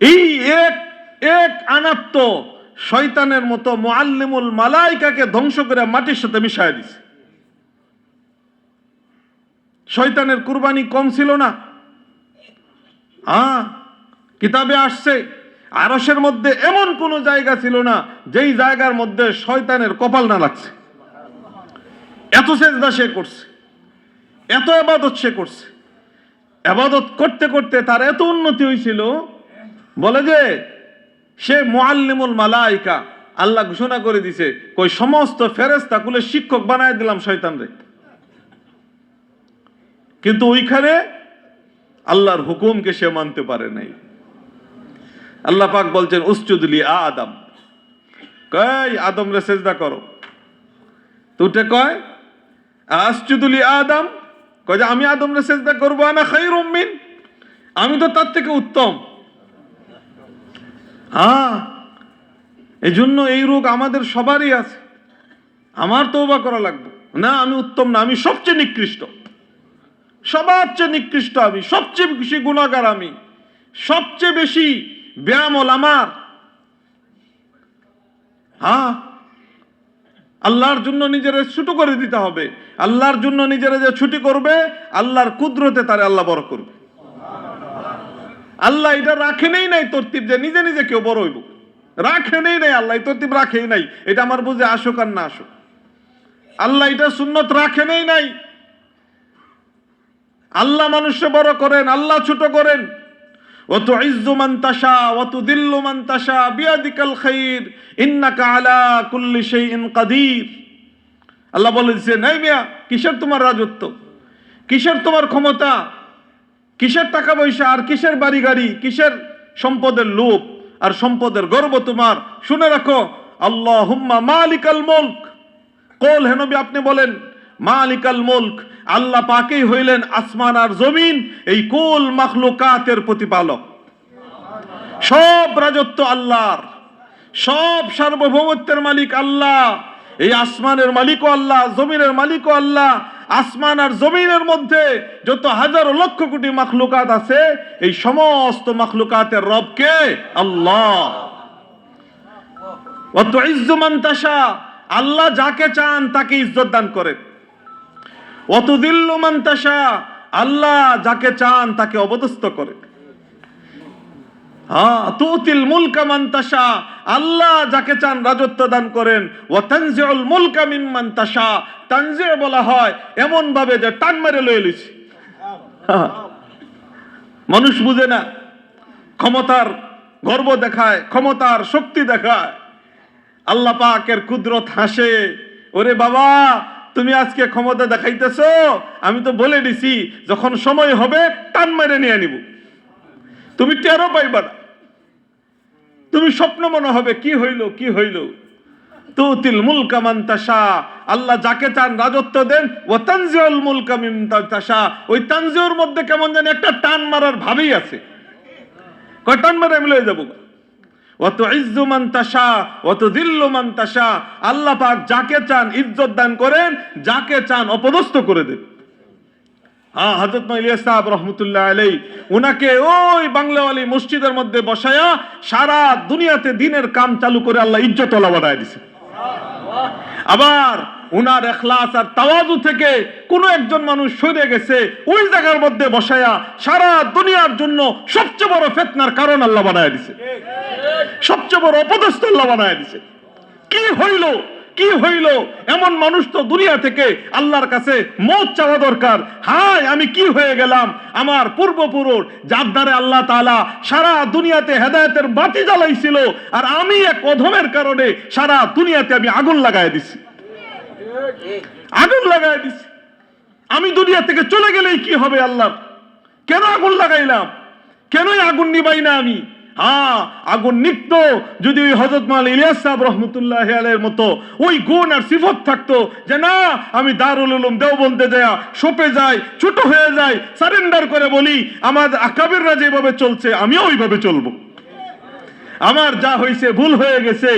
এই এক এক আনাত্ম শয়তানের মতো মুআল্লিমুল মালাইকাকে ধ্বংস করে মাটির সাথে মিশায় দিছে। শয়তানের কুরবানি কম ছিল না। কিতাবে আসছে আরশের মধ্যে এমন কোন জায়গা ছিল না যেই জায়গার মধ্যে শয়তানের কপাল না লাগছে। এত সেজদা সে করছে, এত ইবাদত সে করছে। ইবাদত করতে করতে তার এত উন্নতি হয়েছিল, বলে যে সে মুআল্লিমুল মালাইকা, আল্লাহ ঘোষণা করে দিছে কই সমস্ত ফেরেশতা কুলের শিক্ষক বানায় দিলাম শয়তানরে। কিন্তু ওইখানে আল্লাহর হুকুমকে সে মানতে পারে নাই। আল্লাহ পাক বলছেন উসজুদলি আদম, কয় আদম রে সেজদা করো। তুটে কয় আসজুদলি আদম, কয় যে আমি আদম রে সেজদা করব, আনা খায়রুম মিন, আমি তো তার থেকে উত্তম। এই জন্য এই রোগ আমাদের সবারই আছে। আমার তওবা করা লাগবে না, আমি উত্তম না, আমি সবচেয়ে নিকৃষ্ট, সবার চেয়ে নিকৃষ্ট আমি, সবচেয়ে বেশি গুনাহগার আমি, সবচেয়ে বেশি বেআমল আমার। আল্লাহর জন্য নিজেরা ছোট করে দিতে হবে। আল্লাহর জন্য নিজেরা যে ছুটি করবে, আল্লাহর কুদরতে তারে আল্লাহ বড় করবে। আল্লাহ এটা রাখেনই নাই তরতিব যে নিজে নিজে কেউ বড় হইব, রাখেনই নাই। আল্লাহ তরতিব রাখেই নাই। এটা আমার বুঝে আসুক আর না আসুক, আল্লাহ এটা সুন্নত রাখেনই নাই। আল্লাহ মানুষকে বড় করেন, আল্লাহ ছোট করেন। ওয়া তুইজ্জু মান তাশা ওয়া তুযিল্লু মান তাশা বিয়াদিকাল খায়র ইন্নাকা আলা কুল্লি শাইইন কাদির। আল্লাহ বলেছেন, এই মিয়া, কিসের তোমার রাজত্ব, কিসের তোমার ক্ষমতা, কিসের টাকা পয়সা, আর কিসের বাড়ি গাড়ি, কিসের সম্পদের লোভ আর সম্পদের গর্ব তোমার? শুনে রাখো, আল্লাহুম্মা মালিকাল মুলক, কল হে নবী আপনি বলেন মালিকাল মুলক, আল্লাহ পাকেই হইলেন আসমান আর জমিন এই কুল মাখলুকাতের প্রতিপালক। সব রাজত্ব আল্লাহর, সব সার্বভৌমত্বের মালিক আল্লাহ। এই আসমানের মালিকও আল্লাহ, জমিনের মালিকও আল্লাহ। আসমান আর জমিনের মধ্যে যত হাজারো লক্ষ কোটি মাখলুকাত আছে, এই সমস্ত মাখলুকাতের রব কে? আল্লাহ। ওয়া তুইজ্জু মান তাশা, আল্লাহ যাকে চান তাকে ইজ্জত দান করেন। ওয়া তুযিল্লু মান তাশা, আল্লাহ যাকে চান তাকে অপদস্থ করেন। তুতিল মুলকা মান তাশা, আল্লাহ যাকে চান রাজত্ব দান করেন। ওয়া তানজিউল মুলকা মিম্মান তাশা, তানজি বলা হয় এমন ভাবে যে টান মেরে লয়ে লইছে। মানুষ বুঝে না, ক্ষমতার গর্ব দেখায়, ক্ষমতার শক্তি দেখায়। আল্লাহ পাকের কুদরত হাসে, ওরে বাবা তুমি আজকে ক্ষমতা দেখাইতেছো, আমি তো বলে দিছি যখন সময় হবে টান মেরে নিয়ে নিব, তুমি টেরও পাইবা না। তুমি স্বপ্ন মনে হবে কি হইল কি হইল। তুতিল মুলকা মান তাশা, আল্লাহ যাকে চান রাজত্ব দেন। ওয়া তানজিউল মুলকা মিম্মান তাশা, ওই তানজিউর মধ্যে কেমন জানি একটা টান মারার ভাবেই আছে, কয় টান মারে আমি লয়ে যাব। ওয়া তুইজ্জু মান তাশা ওয়া তুযিল্লু মান তাশা, আল্লাহ পাক যাকে চান ইজ্জত দান করেন, যাকে চান অপদস্থ করে দেন। হযরত ইলিয়াস সাহেব রহমাতুল্লাহ আলাইহি, উনাকে ওই বাংলাওয়ালি মসজিদের মধ্যে বসায়া সারা দুনিয়াতে দ্বীনের কাম চালু করে আল্লাহ ইজ্জতওয়ালা বানায় দিয়েছে। আবার উনার ইখলাস আর তাওয়াজু থেকে কোন একজন মানুষ সরে গেছে, ওই জায়গার মধ্যে বসায়া সারা দুনিয়ার জন্য সবচেয়ে বড় ফিতনার কারণ আল্লাহ বানায় দিয়েছে, সবচেয়ে বড় অপদস্থ আল্লাহ বানায় দিয়েছে। কি হইল কি হইল? এমন মানুষ তো দুনিয়া থেকে আল্লাহর কাছে মওত চাওয়া দরকার। হায় আমি কি হয়ে গেলাম, আমার পূর্বপুরুষ যার দ্বারা আল্লাহ তাআলা সারা দুনিয়াতে হেদায়েতের বাতি জ্বালাইছিল, আর আমি এক অধমের কারণে সারা দুনিয়াতে আমি আগুন লাগায় দিছি, আগুন লাগায় দিছি। আমি দুনিয়া থেকে চলে গেলেই কি হবে আল্লাহ? কেন আগুন লাগাইলাম? কেনই আগুন নিবাই না আমি? আগুন নিত্য যদি ওই হযরত মাওলানা ইলিয়াস সাহেব রাহমাতুল্লাহি আলাইহির মতো ওই গুণ আর সিফত থাকতো যে না আমি দারুল উলুম দেওবন্দে যায় শপে যাই, ছোট হয়ে যাই, সারেন্ডার করে বলি আমার আকাবিররা যেভাবে চলছে আমিও ওইভাবে চলবো, আমার যা হয়েছে ভুল হয়ে গেছে,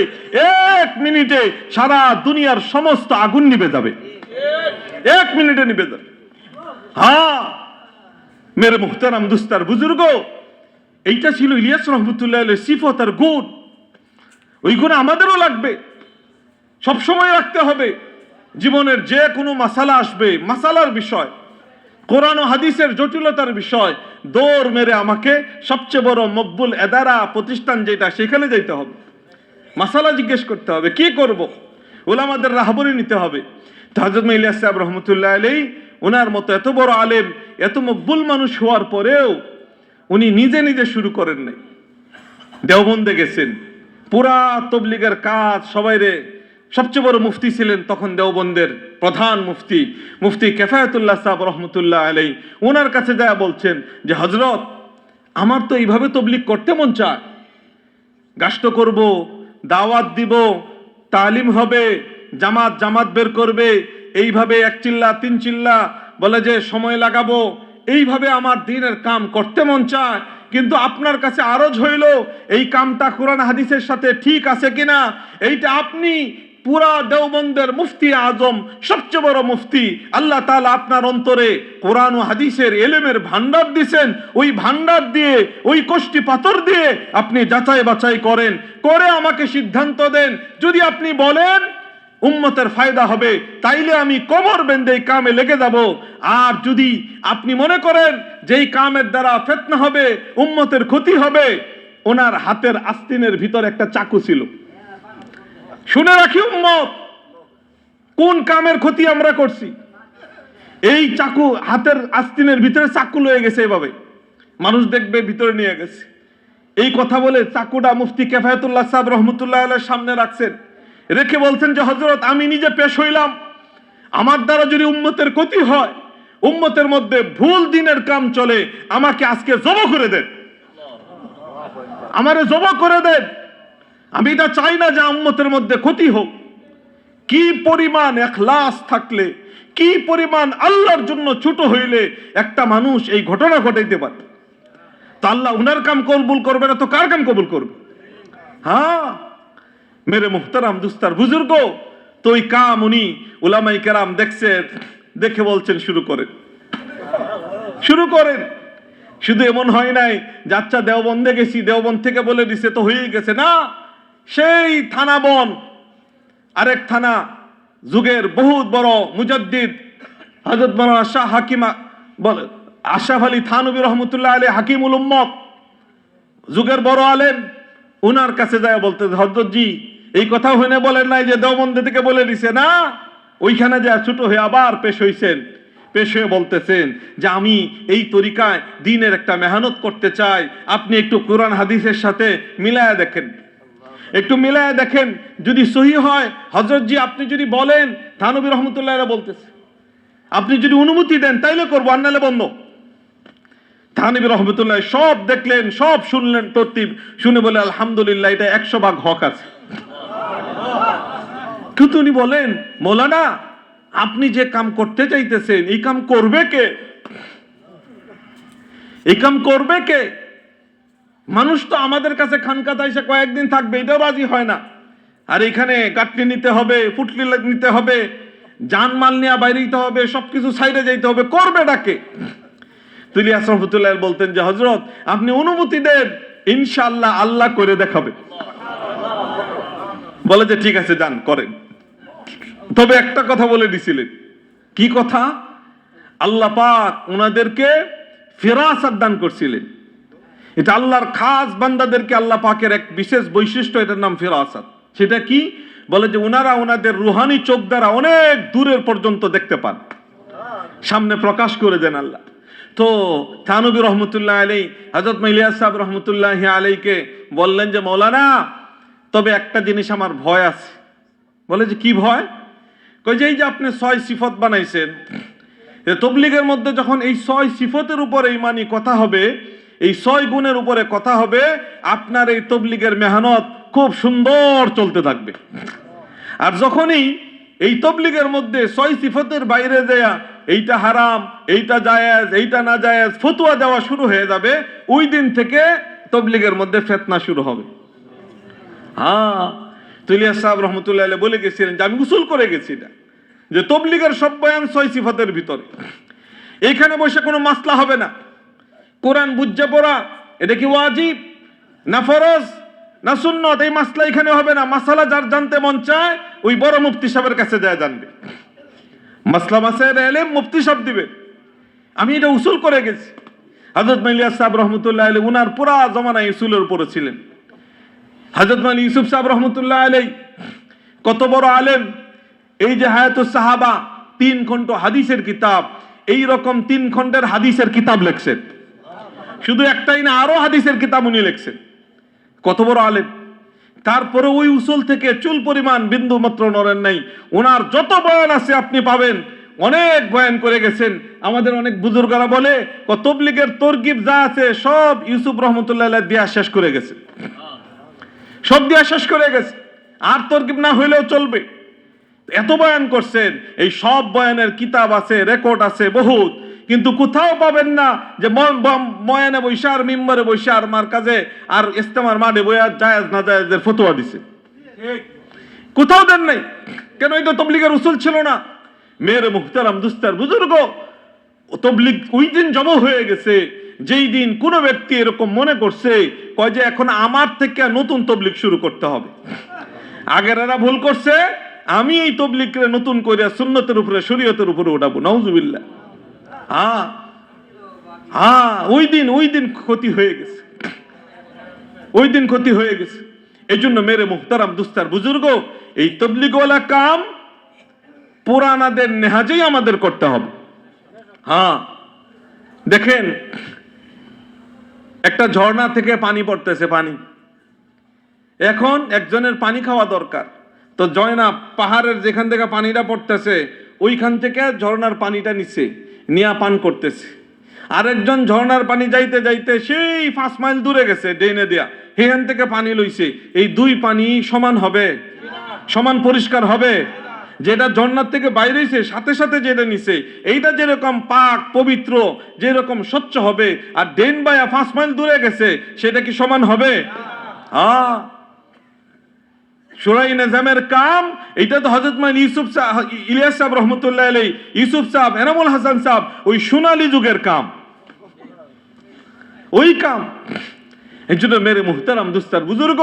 এক মিনিটে সারা দুনিয়ার সমস্ত আগুন নিভে যাবে, এক মিনিটে নিভে যাবে। মেরে মুহতারাম দুস্তার বুজুর্গ, এইটা ছিল ইলিয়াস রহমতুল্লাহ আলাইহির সিফত আর গুণ। ওই গুণ আমাদেরও লাগবে, সবসময় রাখতে হবে। জীবনের যে কোনো মাসালা আসবে, মাসালার বিষয়, কোরআন ও হাদিসের জটিলতার বিষয়, দৌড় মেরে আমাকে সবচেয়ে বড় মকবুল এদারা প্রতিষ্ঠান যেটা, সেখানে যেতে হবে, মাসালা জিজ্ঞেস করতে হবে, কি করব, উলামাদের রাহবরি নিতে হবে। তো হযরত ইলিয়াস সাহেব রহমতুল্লাহ আলাইহি, ওনার মতো এত বড় আলেম, এত মকবুল মানুষ হওয়ার পরেও উনি নিজে নিজে শুরু করেন নাই। দেওবন্দে গেছেন, পুরা তবলিগের কাজ সবাইরে, সবচেয়ে বড় মুফতি ছিলেন তখন দেওবন্দের প্রধান মুফতি, মুফতি কেফায়েতুল্লাহ সাহেব রহমতুল্লাহ আলাইহি, ওনার কাছে যায় বলছেন যে হযরত, আমার তো এইভাবে তবলিগ করতে মন চায়, গাস্ত করব, দাওয়াত দিব, তালিম হবে, জামাত জামাত বের করবে, এইভাবে 1 চিল্লা 3 চিল্লা বলে যে সময় লাগাবো, এইভাবে আমার দ্বীনের কাম করতে মন চায়, কিন্তু আপনার কাছে আরজ হইল এই কামটা কোরআন হাদিসের সাথে ঠিক আছে কিনা। এইটা আপনি পুরা দেওবন্দের মুফতি আজম, সবচেয়ে বড় মুফতি, আল্লাহ তাআলা আপনার অন্তরে কোরআন ও হাদিসের ইলমের ভান্ডার দিয়েছেন, ওই ভান্ডার দিয়ে, ওই কষ্টি পাথর দিয়ে আপনি যাচাই বাছাই করেন, করে আমাকে সিদ্ধান্ত দেন। যদি আপনি বলেন উম্মতের ফায়দা হবে, তাইলে আমি কোমর বেঁধে এই কামে লেগে যাব। আর যদি আপনি মনে করেন যে এই কামের দ্বারা ফিতনা হবে, উম্মতের ক্ষতি হবে, ওনার হাতের আস্তিনের ভিতর একটা চাকু ছিল। শুনে রাখি উম্মত, কোন কামের ক্ষতি আমরা করছি। এই চাকু হাতের আস্তিনের ভিতরে চাকু লয়ে গেছে, এভাবে মানুষ দেখবে ভিতরে নিয়ে গেছে। এই কথা বলে চাকুটা মুফতি কেফায়েতুল্লাহ সাহেব রহমতুল্লাহ আলাইহির সামনে রাখছেন, রেখে বলছেন যে হযরত, আমি নিজে পেশ হইলাম, আমার দ্বারা যদি উম্মতের ক্ষতি হয়, উম্মতের মধ্যে ভুল দিনের কাম চলে, আমাকে আজকে জবা করে দেন, আমারে জবা করে দেন। আমি এটা চাই না যে উম্মতের মধ্যে ক্ষতি হোক। কি পরিমাণ ইখলাস থাকলে, কি পরিমাণ আল্লাহর জন্য ছোট হইলে একটা মানুষ এই ঘটনা ঘটাইতে পারে। তো আল্লাহ উনার কাম কবুল করবে না তো কার কাম কবুল করবে? হ্যাঁ মেরে মুহতারাম দুস্তার বুজুর্গ, তো ওই কাম উনি উলামায়ে কেরাম দেখছেন, দেখে বলছেন শুরু করেন, শুরু করেন। শুধু এমন হয় নাই যে আচ্ছা দেওবন্দে গেছি, দেওবন্দ থেকে বলে দিছে তো হয়েই গেছে, না। সেই থানা বন, আরেক থানা, যুগের বহুত বড় মুজাদ্দিদ হযরত মাওলানা শাহ হাকিম আশরাফ আলী থানভী রহমতুল্লাহ আলাইহি, হাকিমুল উম্মত, যুগের বড় আলেম, উনার কাছে যায় বলতে, হযরত জি এই কথা হইনে বলেন নাই যে দেওবন্দে থেকে বলে দিছে, না। ওইখানে যায় ছোট হয়ে আবার পেশ হইছেন, পেশ হয়ে বলতেছেন যে আমি এই তরিকায় দ্বীনের একটা মেহনত করতে চাই, আপনি একটু কোরআন হাদিসের সাথে মিলায়া দেখেন, একটু মিলায়া দেখেন, যদি সহি হয় হযরত জি আপনি যদি বলেন, থানভী রহমতুল্লাহ আলাইহি বলতেছে, আপনি যদি অনুমতি দেন তাইলে করবো, আর নাহলে বন্ধ। থানভী রহমতুল্লাহ সব দেখলেন, সব শুনলেন, তরতিব শুনে বলে আলহামদুলিল্লাহ, এটা 100 ভাগ হক আছে। কিন্তু উনি বলেন, মৌলানা আপনি যে কাম করতে চাইতেছেন, এই কাম করবে কে? এই কাম করবে কে? মানুষ তো আমাদের কাছে খানকাতা এসে কয়েকদিন থাকবে, এটাও রাজি হয় না। আর এখানে গাঁটনি নিতে হবে, ফুটলি নিতে হবে, জানমাল নিয়ে বাইরে যেতে হবে, সবকিছু সাইডে যেতে হবে, করবে ডাকে। ইলিয়াস রহমতুল্লাহ বলতেন যে হযরত আপনি অনুমতি দেন, ইনশাআল্লাহ আল্লাহ করে দেখাবে। বলে যে ঠিক আছে যান করেন, তবে একটা কথা বলে দিছিলেন। কি কথা? আল্লাহ পাক ওনাদেরকে ফিরাসাত দান করছিলেন। এটা আল্লাহর খাস বান্দাদেরকে আল্লাহ পাকের এক বিশেষ বৈশিষ্ট্য, এটার নাম ফিরাসাত। সেটা কি? বলে যে ওনারা ওনাদের রুহানি চোখ দ্বারা অনেক দূরের পর্যন্ত দেখতে পান, সামনে প্রকাশ করে দেন আল্লাহ। তো থানভী রহমতুল্লাহ আলাইহি হযরত ইলিয়াস সাহেব রহমতুল্লাহ আলাইহিকে বললেন যে মৌলানা, তবে একটা জিনিস আমার ভয় আছে। বলে যে কি ভয়? কই যে এই যে আপনি 6 সিফত বানাইছেন, তবলিগের মধ্যে যখন এই 6 সিফতের উপরে ঈমানি কথা হবে, এই 6 গুণের উপরে কথা হবে, আপনার এই তবলিগের মেহনত খুব সুন্দর চলতে থাকবে। আর যখনই এই তবলিগের মধ্যে 6 সিফতের বাইরে যায় এইটা হারাম, এইটা জায়েজ, এইটা না জায়েজ ফতোয়া দেওয়া শুরু হয়ে যাবে, ওই দিন থেকে তবলিগের মধ্যে ফিতনা শুরু হবে। হ্যাঁ, ইলিয়াস সাহেব রহমতুল্লাহ আলাইহি বলে গেছিলেন যে আমি উসুল করে গেছি না, যে তবলিগের সব বয়ান 6 সিফাতের ভিতরে, এখানে বসে কোনো মাসলা হবে না। কোরআন বুঝে পড়া এটা কি ওয়াজিব না ফরজ না সুন্নত, এই মাসলা এখানে হবে না। মাসালা যার জানতে মন চায় ওই বড় মুফতি সাহেবের কাছে যায় জানবে। মাসলা মাসাইল ইলম মুফতি সাহেব দিবে। আমি এটা উসুল করে গেছি। হযরত ইলিয়াস সাহেব রহমতুল্লাহ আলাইহি উনার পুরা জমানায় উসুলের উপরে ছিলেন। হযরত মাওলানা ইউসুফ সাহেব রহমতুল্লাহ আলাইহি কত বড় আলেম। এই যে হায়াতুস সাহাবা 3 খণ্ড হাদিসের কিতাব, এই রকম 3 খণ্ডের হাদিসের কিতাব লিখছেন। শুধু একটাই না, আরো হাদিসের কিতাব উনি লিখছেন। কত বড় আলেম। তারপরে ওই উসুল থেকে চুল পরিমাণ বিন্দু মাত্র নড়েন নাই। ওনার যত বয়ান আছে আপনি পাবেন, অনেক বয়ান করে গেছেন। আমাদের অনেক বুজুর্গরা বলে তবলিগের তরগিব যা আছে সব ইউসুফ রহমতুল্লাহ আলাইহি দিয়া শেষ করে গেছে, সব দিয়া শেষ করে গেছে, আর তরগিব না হইলেও চলবে। এত বয়ান করছেন, এই সব বয়ানের কিতাব আছে, রেকর্ড আছে বহুত, কিন্তু কোথাও পাবেন না যে ময়ানে বৈশা আর মিম্বরে বৈশা আর মার্কাজে আর ইস্তেমার মাঠে বইয়া জায়েজ না জায়েজের ফতোয়া দিছে, কোথাও দেন নাই। কেন? এটা তবলিগের উসুল ছিল না। মেরে মুহতারাম দুস্তার বুজুর্গ, তবলিগ ওই দিন জমা হয়ে গেছে যেই দিন কোন ব্যক্তি এরকম মনে করছে কয় যে এখন আমার থেকে নতুন তবলিগ শুরু করতে হবে। আগের এরা ভুল করছে, আমি এই তবলিগকে নতুন করে সুন্নতের উপরে শরীয়তের উপরে উঠাবো। নাউজুবিল্লাহ। ওই দিন ক্ষতি হয়ে গেছে, ওই দিন ক্ষতি হয়ে গেছে। এই জন্য মেরে মুহতারাম দুস্তার বুজুর্গ, এই তবলিগওয়ালা কাম পুরানাদের নেহাজেই আমাদের করতে হবে। দেখেন, একটা ঝর্ণা থেকে পানি পড়তেছে, পানি এখন একজনের পানি খাওয়া দরকার, তো জয়না পাহাড়ের যেখান থেকে পানিটা পড়তেছে ওইখান থেকে ঝর্ণার পানিটা নিচ্ছে, নিয়া পান করতেছে। আরেকজন ঝর্ণার পানি যাইতে যাইতে সেই 5 মাইল দূরে গেছে ডেনে দেয়া, সেখান থেকে পানি লইছে। এই দুই পানি সমান হবে? সমান পরিষ্কার হবে? যেটা ঝর্ণার থেকে বাইরে হইছে সাথে সাথে যেটা নিছে এইটা যেরকম পাক পবিত্র যেরকম স্বচ্ছ হবে, আর ডেন বাইয়া 5 মাইল দূরে গেছে সেটা কি সমান হবে? শুরাই নিজামের কাম এটা তো হযরত মাওলানা ইউসুফ ইলিয়াস সাহেব রহমতুল্লাহ আলাইহি, ইউসুফ সাহেব, এনামুল হাসান সাহেব, ওই সোনালী যুগের কাম, ওই কাম। এই জন্য মেরে মুহতারাম দুস্তার বুজুর্গ,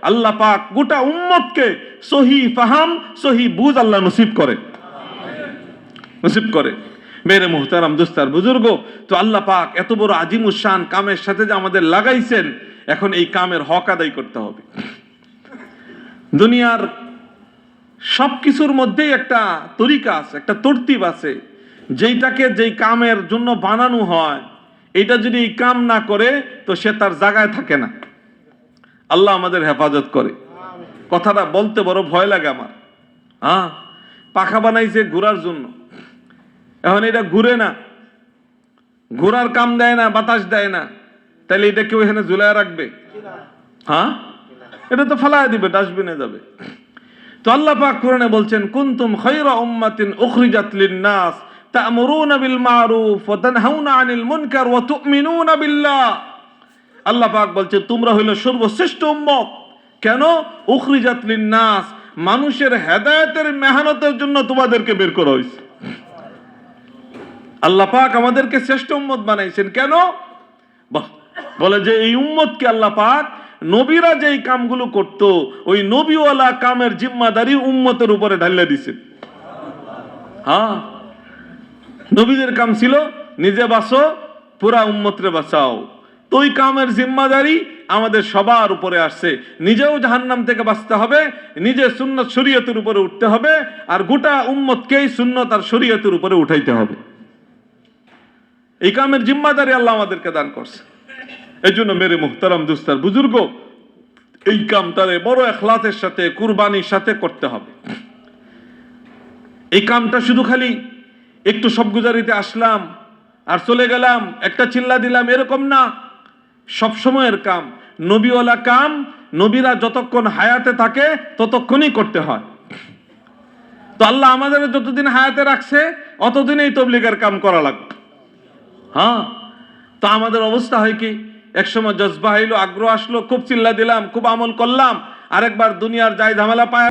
আল্লাহ পাক গোটা উম্মতকে সহি ফাহাম সহি বুঝ আল্লাহ নসিব করে, নসিব করে। মেরে মুহতারাম দুস্তার বুজুর্গ, তো আল্লাহ পাক এত বড় আজিমুস শান কামের সাথে যে আমাদের লাগাইছেন, এখন এই কামের হক আদায় করতে হবে। দুনিয়ার সবকিছুর মধ্যেই একটা তরিকা আছে, একটা তরতিব আছে, যেইটাকে যেই কামের জন্য বানানো হয়, এটা যদি এই কাম না করে তো সে তার জায়গায় থাকে না। আল্লাহ আমাদের হেফাজত করে। কথাটা বলতে বড় ভয় লাগে আমার। পাখা বানাইছে ঘোরার জন্য, এখন এটা ঘুরে না, ঘোরার কাম দেয় না, বাতাস দেয় না, তাহলে এটা কেউ এখানে ঝুলায় রাখবে? এটা তো ফালায় দিবে, ডাস্টবিনে যাবে। তো আল্লাহ পাক কোরআনে বলছেন, কুনতুম খায়রা উম্মাতিন উখরিজাত লিন-নাস তা'মুরুনা বিল মা'রুফ ওয়া তানহাউনা আনিল মুনকার ওয়া তু'মিনুনা বিল্লাহ। আল্লাহ পাক বলছেন তোমরা হইলো সর্বশ্রেষ্ঠ উম্মত। কেন? উখরিজাত লিন-নাস, মানুষের হেদায়েতের মেহনতের জন্য তোমাদেরকে বের করা হয়েছে। আল্লাহ পাক আমাদেরকে শ্রেষ্ঠ উম্মত বানাইছেন। কেন? বলে যে এই উম্মতকে আল্লাহ পাক নবীরা যেই কামগুলো করত ওই নবীওয়ালা কামের জিম্মাদারি উম্মতের উপরে ঢালিয়ে দিছেন। নবীদের কাম ছিল নিজে বাঁচো, পুরা উম্মতরে বাঁচাও। তো ওই কামের জিম্মাদারি আমাদের সবার উপরে আসছে। নিজেও জাহান্নাম থেকে বাঁচতে হবে, নিজে সুন্নত শরীয়তের উপরে উঠতে হবে, আর গোটা উম্মতকেই সুন্নত আর শরীয়তের উপরে উঠাইতে হবে। এই কামের জিম্মাদারি আল্লাহ আমাদেরকে দান করছে। এই জন্য মেরে মুহতারাম দুস্তার বুজুর্গ, এই কামটারে বড় ইখলাসের সাথে কুরবানির সাথে করতে হবে। এই কামটা শুধু খালি একটু সবগুজারিতে আসলাম আর চলে গেলাম, একটা চিল্লা দিলাম, এরকম না। সব সময়ের কাম, নবীওয়ালা কাম নবীরা যতক্ষণ হায়াতে থাকে ততক্ষণই করতে হয়। তো আল্লাহ আমাদের যতদিন হায়াতে রাখছে অতদিনই তবলিগের কাম করা লাগবে। তো আমাদের অবস্থা হয় কি, একসময় জজবা হইলো, আগ্রহ আসলো, খুব চিল্লা দিলাম, খুব আমল করলাম, আরেকবার দুনিয়ার যাই ঝামেলা পায়